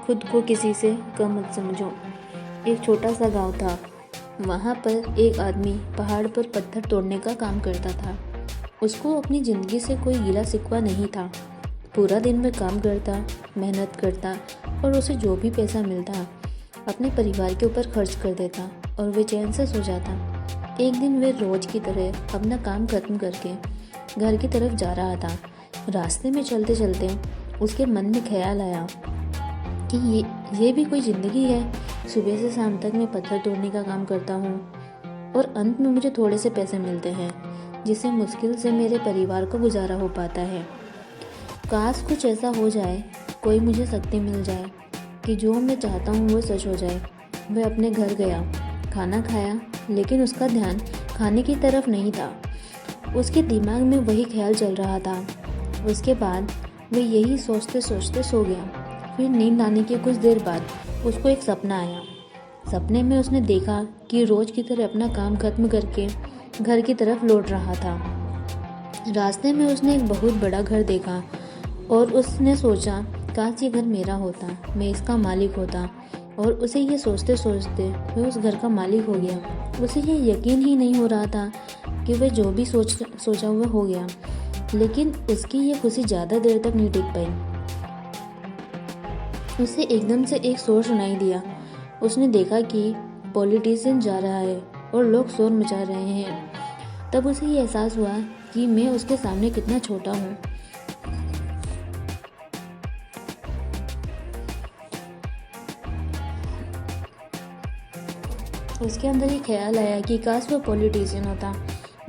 खुद को किसी से कम मत समझो। एक छोटा सा गांव था। वहाँ पर एक आदमी पहाड़ पर पत्थर तोड़ने का काम करता था। उसको अपनी ज़िंदगी से कोई गिला शिकवा नहीं था। पूरा दिन में काम करता, मेहनत करता और उसे जो भी पैसा मिलता अपने परिवार के ऊपर खर्च कर देता और वे चैन से सो जाता। एक दिन वे रोज की तरह अपना काम खत्म करके घर की तरफ जा रहा था। रास्ते में चलते चलते उसके मन में ख्याल आया कि ये भी कोई ज़िंदगी है। सुबह से शाम तक मैं पत्थर तोड़ने का काम करता हूँ और अंत में मुझे थोड़े से पैसे मिलते हैं जिससे मुश्किल से मेरे परिवार का गुजारा हो पाता है। काश कुछ ऐसा हो जाए, कोई मुझे शक्ति मिल जाए कि जो मैं चाहता हूँ वो सच हो जाए। वह अपने घर गया, खाना खाया, लेकिन उसका ध्यान खाने की तरफ नहीं था। उसके दिमाग में वही ख्याल चल रहा था। उसके बाद वह यही सोचते सोचते सो गया। फिर नींद आने के कुछ देर बाद उसको एक सपना आया। सपने में उसने देखा कि रोज की तरह अपना काम खत्म करके घर की तरफ लौट रहा था। रास्ते में उसने एक बहुत बड़ा घर देखा और उसने सोचा, काश ये घर मेरा होता, मैं इसका मालिक होता। और उसे ये सोचते सोचते वह उस घर का मालिक हो गया। उसे ये यकीन ही नहीं हो रहा था कि वह जो भी सोचा हुआ हो गया, लेकिन उसकी ये खुशी ज़्यादा देर तक नहीं टिक पाई। उसे एकदम से एक शोर सुनाई दिया। उसने देखा कि पॉलिटिशियन जा रहा है और लोग शोर मचा रहे हैं। तब उसे ये एहसास हुआ कि मैं उसके सामने कितना छोटा हूँ। उसके अंदर ये ख्याल आया कि काश वो पॉलिटिशियन होता,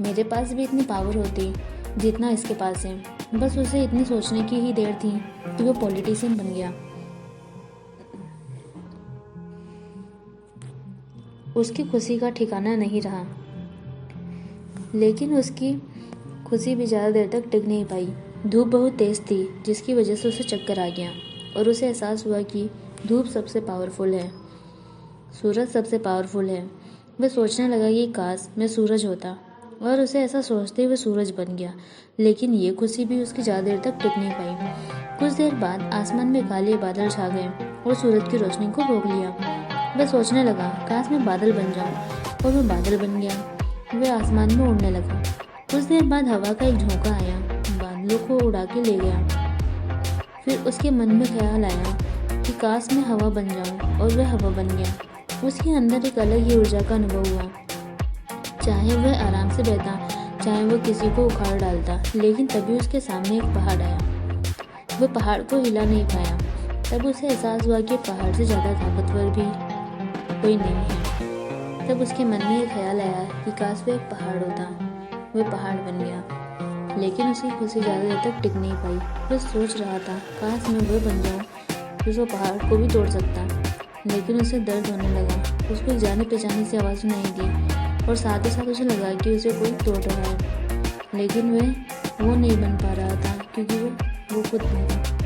मेरे पास भी इतनी पावर होती जितना इसके पास है। बस उसे इतनी सोचने की ही देर थी कि वो पॉलिटिशियन बन गया। उसकी खुशी का ठिकाना नहीं रहा, लेकिन उसकी खुशी भी ज़्यादा देर तक टिक नहीं पाई। धूप बहुत तेज़ थी जिसकी वजह से उसे चक्कर आ गया और उसे एहसास हुआ कि धूप सबसे पावरफुल है, सूरज सबसे पावरफुल है। वह सोचने लगा कि काश मैं सूरज होता, और उसे ऐसा सोचते हुए सूरज बन गया। लेकिन ये खुशी भी उसकी ज़्यादा देर तक टिक नहीं पाई। कुछ देर बाद आसमान में काले बादल छा गए और सूरज की रोशनी को रोक लिया। वह सोचने लगा, काश मैं बादल बन जाऊं, और वह बादल बन गया। वह आसमान में उड़ने लगा। कुछ देर बाद हवा का एक झोंका आया, बादलों को उड़ा के ले गया। फिर उसके मन में ख्याल आया कि काश मैं हवा बन जाऊं, और वह हवा बन गया। उसके अंदर एक अलग ही ऊर्जा का अनुभव हुआ। चाहे वह आराम से बैठा, चाहे वह किसी को उखाड़ डालता, लेकिन तभी उसके सामने एक पहाड़ आया। वह पहाड़ को हिला नहीं पाया। तब उसे एहसास हुआ कि पहाड़ से ज़्यादा ताकतवर भी कोई नहीं है। तब उसके मन में एक ख्याल आया कि काश वह एक पहाड़ होता। वह पहाड़ बन गया, लेकिन उसकी खुशी ज़्यादा देर तक टिक नहीं पाई। वह सोच रहा था, काश मैं वह बन जाऊँ जो पहाड़ को भी तोड़ सकता। लेकिन उसे दर्द होने लगा। उसको एक जाने पहचाने से आवाज़ सुनाई दी और साथ ही साथ उसे लगा कि उसे कोई तोड़ रहा है, लेकिन वह वो नहीं बन पा रहा था क्योंकि वो खुद नहीं था।